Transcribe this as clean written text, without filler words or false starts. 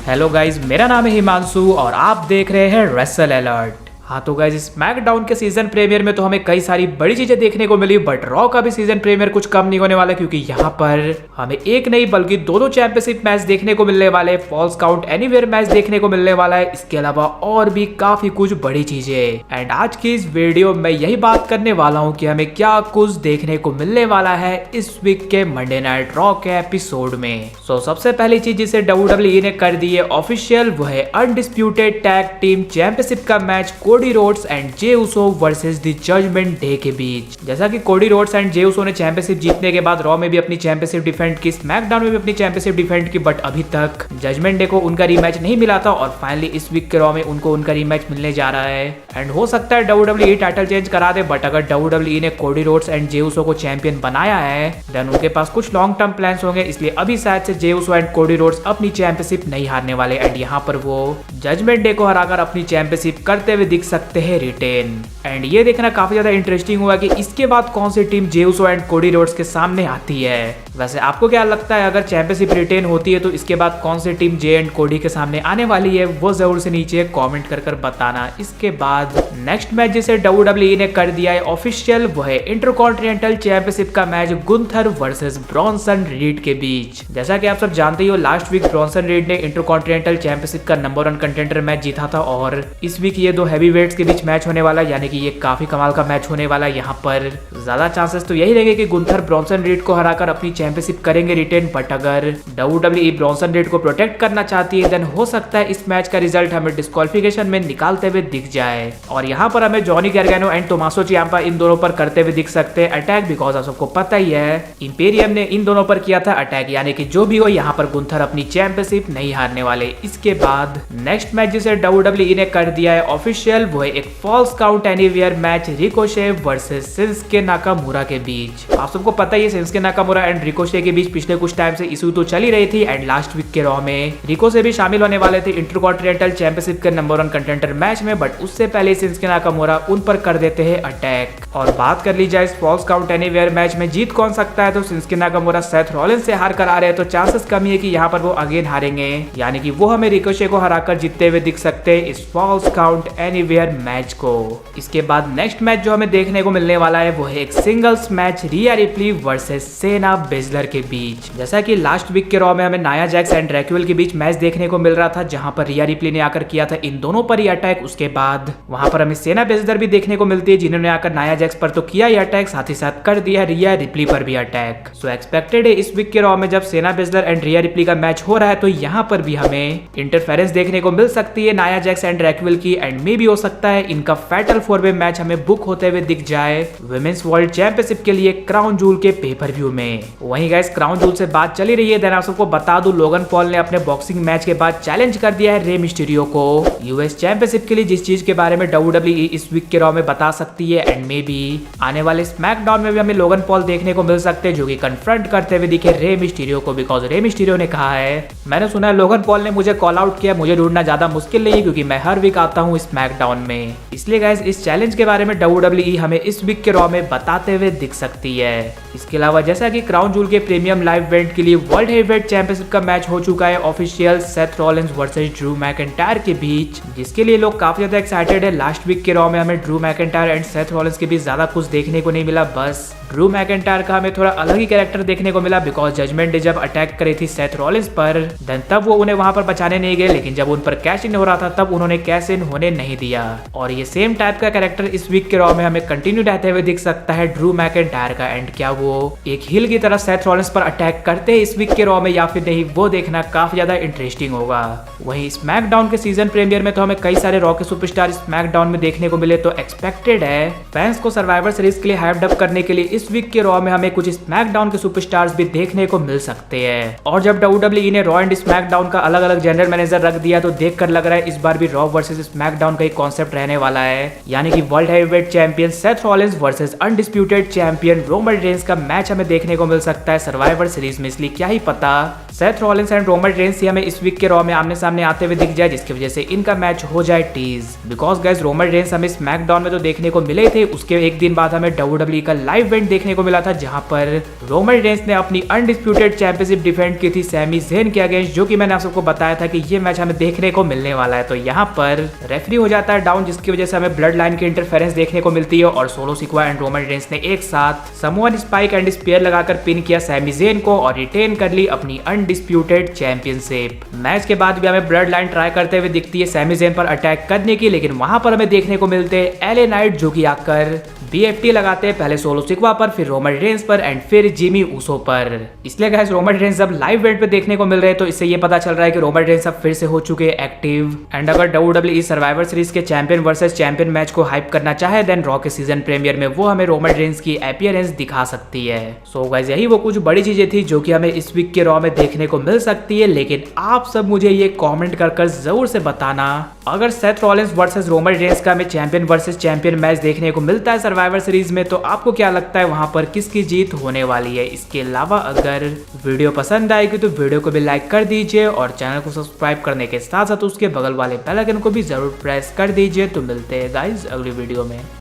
Hello guys, मेरा नाम है हिमांशु और आप देख रहे हैं रेसल अलर्ट। हाँ तो गाइज, स्मैकडाउन के सीजन प्रीमियर में तो हमें कई सारी बड़ी चीजें देखने को मिली, बट रॉ का भी सीजन प्रीमियर कुछ कम नहीं होने वाला, क्योंकि यहाँ पर हमें एक नहीं बल्कि दोनों चैंपियनशिप मैच देखने को मिलने वाले, फॉल्स काउंट एनीवेयर मैच देखने को मिलने वाला है, इसके अलावा और भी काफी कुछ बड़ी चीजें। एंड आज की इस वीडियो में यही बात करने वाला हूँ कि हमें क्या कुछ देखने को मिलने वाला है इस वीक के मंडे नाइट रॉ के एपिसोड में। सो सबसे पहली चीज जिसे WWE ने कर दी है ऑफिशियल, वो है अनडिस्प्यूटेड टैग टीम चैंपियनशिप का match Cody Rhodes and Jey Uso versus the Judgment Day के बीच। जैसा कि कोडी रोड्स एंड जे उसो ने चैंपियनशिप जीतने के बाद रॉ में भी अपनी चैंपियनशिप डिफेंड की, स्मैकडाउन में भी अपनी चैंपियनशिप डिफेंड की, बट अभी तक जजमेंट डे को उनका रीमैच नहीं मिला था और फाइनली इस वीक के रॉ में उनको उनका रीमैच मिलने जा रहा है। एंड हो सकता है WWE टाइटल चेंज करा दे, बट अगर WWE ने कोडी रोड्स एंड जे उसो को चैंपियन बनाया है देन उनके पास कुछ लॉन्ग टर्म प्लान्स होंगे, इसलिए अभी शायद से जे उसो एंड कोडी रोड्स अपनी चैंपियनशिप नहीं हारने वाले। एंड यहाँ पर वो जजमेंट डे को हराकर अपनी चैंपियनशिप करते हुए दिख सकते हैं रिटेन। एंड ये देखना काफी ज्यादा इंटरेस्टिंग हुआ कि इसके बाद कौन सी team Jey Uso and Cody Rhodes के सामने आती है। वैसे आपको क्या लगता है, अगर चैंपियनशिप रिटेन होती है तो इसके बाद कौन सी टीम जे एंड कोडी के सामने आने वाली है, वो जरूर से नीचे कमेंट कर बताना। इसके बाद नेक्स्ट मैच जिसे WWE ने कर दिया है ऑफिशियल, वो है इंटरकॉन्टिनेंटल चैंपियनशिप का match Gunther versus Bronson read के बीच। जैसा कि आप सब जानते ही हो, लास्ट वीक ब्रॉन्सन रीड ने इंटरकॉन्टिनेंटल चैंपियनशिप का नंबर 1 कंटेंडर मैच जीता था और इस वीक ये दो हैवी वेट्स के बीच मैच होने वाला, यानी कि ये काफी कमाल का मैच होने वाला। यहाँ पर ज्यादा चांसेस तो यही रहेंगे कि गुंथर ब्रॉन्सन रीड को हराकर अपनी चैंपियनशिप करेंगे रिटेन, बट अगर WWE ब्रॉन्सन रीड को प्रोटेक्ट करना चाहती है देन हो सकता है इस मैच का रिजल्ट हमें डिस्क्वालिफिकेशन में निकालते हुए दिख जाए। और यहाँ पर हमें जॉनी गार्गानो एंड टोमासो चियाम्पा इन दोनों पर करते हुए दिख सकते हैं अटैक, बिकॉज आप सबको पता ही है इंपेरियम ने इन दोनों पर किया था अटैक, यानी कि जो भी हो यहाँ पर गुंथर अपनी चैंपियनशिप नहीं हारने वाले। इसके बाद नेक्स्ट मैच जिसे WWE ने कर दिया है ऑफिशियल, वो है एक false count anywhere match Ricochet versus Shinsuke Nakamura के बीच। आप सबको पता ही है शिंसुके नाकामुरा एंड रिकोशे के बीच पिछले कुछ टाइम से इशू तो चली रही थी, एंड लास्ट वीक के रॉ में रिकोशे भी शामिल होने वाले थे इंटरकॉन्टिनेंटल चैंपियनशिप के नंबर 1 कंटेंडर मैच में, बट उससे पहले शिंसुके नाकामुरा उन पर कर देते हैं अटैक। और बात कर ली जाए इस फॉल्स काउंट एनीवेयर मैच में जीत कौन सकता है, तो शिंसुके नाकामुरा सेथ रॉलिंस से हार कर आ रहे हैं, तो चांसेस कमी है कि यहाँ पर वो अगेन हारेंगे, यानी कि वो हमें रिकोशे को हराकर जीतते हुए दिख सकते हैं इस फॉल्स काउंट एनीवेयर मैच को। इसके बाद नेक्स्ट मैच जो हमें देखने को मिलने वाला है वो है एक सिंगल्स मैच रिया रिप्ली वर्सेस सेना बेजलर के बीच। जैसा कि लास्ट वीक के रॉ में हमें नाया जैक्स एंड रैक्वेल के बीच मैच देखने को मिल रहा था, जहां पर रिया रिप्ली ने आकर किया था इन दोनों पर ही अटैक। उसके बाद वहां पर हमें सेना बेजलर भी देखने को मिलती है, जिन्होंने आकर नाया जैक्स पर तो किया ही अटैक, साथ ही साथ कर दिया रिया रिप्ली पर भी अटैक। सो एक्सपेक्टेड है इस वीक के रॉ में जब सेना बेजलर एंड रिया रिप्ली का मैच हो रहा है तो यहाँ पर भी हमें इंटरफेरेंस देखने को मिल सकती है नाया जैक्स एंड रैक्वेल की, एंड मे भी हो सकता है इनका फैटल 4-वे मैच हमें बुक होते हुए दिख जाए वुमेन्स वर्ल्ड चैंपियनशिप के लिए क्राउन जूल के पेपर व्यू में। वहीं गाइस क्राउन जूल से बात चली रही है, देन आप सबको बता दूं लोगन पॉल ने अपने बॉक्सिंग मैच के बाद चैलेंज कर दिया है रे मिस्टीरियो को यूएस चैंपियनशिप के लिए, जिस चीज के बारे में WWE इस वीक के रॉ में बता सकती है। एंड मे बी आने वाले स्मैकडाउन में भी हमें लोगन पॉल देखने को मिल सकते हैं जो कि कन्फ्रंट करते हुए दिखे रे मिस्टीरियो को, बिकॉज रे मिस्टीरियो ने कहा है, मैंने सुना है लोगन पॉल ने मुझे कॉल आउट किया, मुझे ढूंढना ज्यादा मुश्किल नहीं क्योंकि मैं हर वीक आता हूँ स्मैकडाउन में। इसलिए गाइस इस चैलेंज के बारे में WWE हमें इस वीक के रॉ में बताते हुए दिख सकती है। इसके अलावा जैसा कि क्राउन जूल के प्रीमियम लाइव इवेंट के लिए वर्ल्ड हेवीवेट चैंपियनशिप का मैच हो चुका है official Seth Rollins versus Drew McIntyre के बीच, जिसके लिए लोग काफी ज्यादा एक्साइटेड है। लास्ट वीक के रॉ में हमें Drew McIntyre and Seth Rollins के बीच ज्यादा कुछ देखने को नहीं मिला, बस ड्रू मैकिंटायर का हमें थोड़ा अलग ही कैरेक्टर देखने को मिला, बिकॉज जजमेंट डे जब अटैक करी थी सेथ रॉलिंस पर देन तब वो उन्हें वहां पर बचाने नहीं गए, लेकिन जब उन पर कैश इन हो रहा था तब उन्होंने कैश इन होने नहीं दिया। और ये सेम टाइप का कैरेक्टर इस वीक के रॉ में हमें कंटिन्यू रहते हुए दिख सकता है ड्रू मैकिंटायर का। एंड क्या वो एक हिल की तरह सेथ रॉलिंस पर अटैक करते हैं इस वीक के रॉ में या फिर नहीं, वो देखना काफी ज्यादा इंटरेस्टिंग होगा। वहीं स्मैकडाउन के सीजन प्रीमियर में तो हमें कई सारे रॉ के सुपरस्टार स्मैकडाउन में देखने को मिले, तो एक्सपेक्टेड है फैंस को सर्वाइवर सीरीज के लिए हाइप्ड अप करने के लिए इस वीक के रॉ में हमें कुछ स्मैकडाउन के सुपरस्टार्स भी देखने को मिल सकते हैं। और जब WWE ने रॉ एंड स्मैकडाउन का अलग अलग जनरल मैनेजर रख दिया तो देखकर लग रहा है इस बार भी रॉ वर्सेस स्मैकडाउन का ही कॉन्सेप्ट रहने वाला है, यानी कि world heavyweight champion Seth Rollins versus undisputed champion Roman Reigns का मैच हमें देखने को मिल सकता है सर्वाइवर सीरीज में। इसलिए क्या ही पता Seth Rollins and Roman Reigns ही हमें इस वीक के रॉ में आमने सामने आते हुए दिख जाए, जिसकी वजह से इनका मैच हो जाए टीज। बिकॉज गाइस रोमन रेंस हमें स्मैकडाउन में तो देखने को मिले थे, उसके एक दिन बाद हमें WWE का लाइव इवेंट देखने को मिला था, जहां पर रोमन रेंस ने अपनी अनडिस्प्यूटेड चैंपियनशिप डिफेंड की थी सैमी ज़ेन के अगेंस्ट, जो कि मैंने आप सबको बताया था कि ये मैच हमें देखने को मिलने वाला है। तो यहाँ पर रेफरी हो जाता है डाउन, जिसकी वजह से हमें ब्लड लाइन की इंटरफेरेंस देखने को मिलती है और सोलो सिक्वा एंड रोमन रेंस ने एक साथ समोअन स्पाइक एंड स्पेयर लगाकर पिन किया सैमी ज़ेन को और रिटेन कर ली अपनी अनडिस्प्यूटेड चैंपियनशिप। मैच के बाद भी हमें ब्लड लाइन ट्राई करते हुए दिखती है सैमी ज़ेन पर अटैक करने की, लेकिन वहां पर हमें देखने को मिलते हैं एले नाइट, जो कि आकर BFT लगाते हैं पहले सोलो सिक्वा पर, फिर रोमन रेंस पर एंड फिर जिमी ऊसो पर। इसलिए गाइस रोमन रेंस अब लाइव इवेंट पे देखने को मिल रहे हैं, तो इससे ये पता चल रहा है कि रोमन रेंस अब फिर से हो चुके हैं एक्टिव। एंड अगर WWE सर्वाइवर सीरीज के चैंपियन वर्सेस चैंपियन मैच को हाइप करना चाहे, देन रॉ के सीजन प्रीमियर में वो हमें रोमन रेंस की अपीयरेंस दिखा सकती है। सो गाइस यही वो कुछ बड़ी चीजें थी जो कि हमें इस वीक के रॉ में देखने को मिल सकती है, लेकिन आप सब मुझे ये कॉमेंट कर जरूर से बताना, अगर Seth Rollins versus Roman Reigns का हमें चैंपियन वर्सेस चैंपियन मैच देखने को मिलता है सर्वाइवर सीरीज में, तो आपको क्या लगता है वहां पर किसकी जीत होने वाली है। इसके अलावा अगर वीडियो पसंद आएगी तो वीडियो को भी लाइक कर दीजिए और चैनल को सब्सक्राइब करने के साथ साथ उसके बगल वाले बेल आइकन को भी जरूर प्रेस कर दीजिए। तो मिलते हैं गाइस अगली वीडियो में।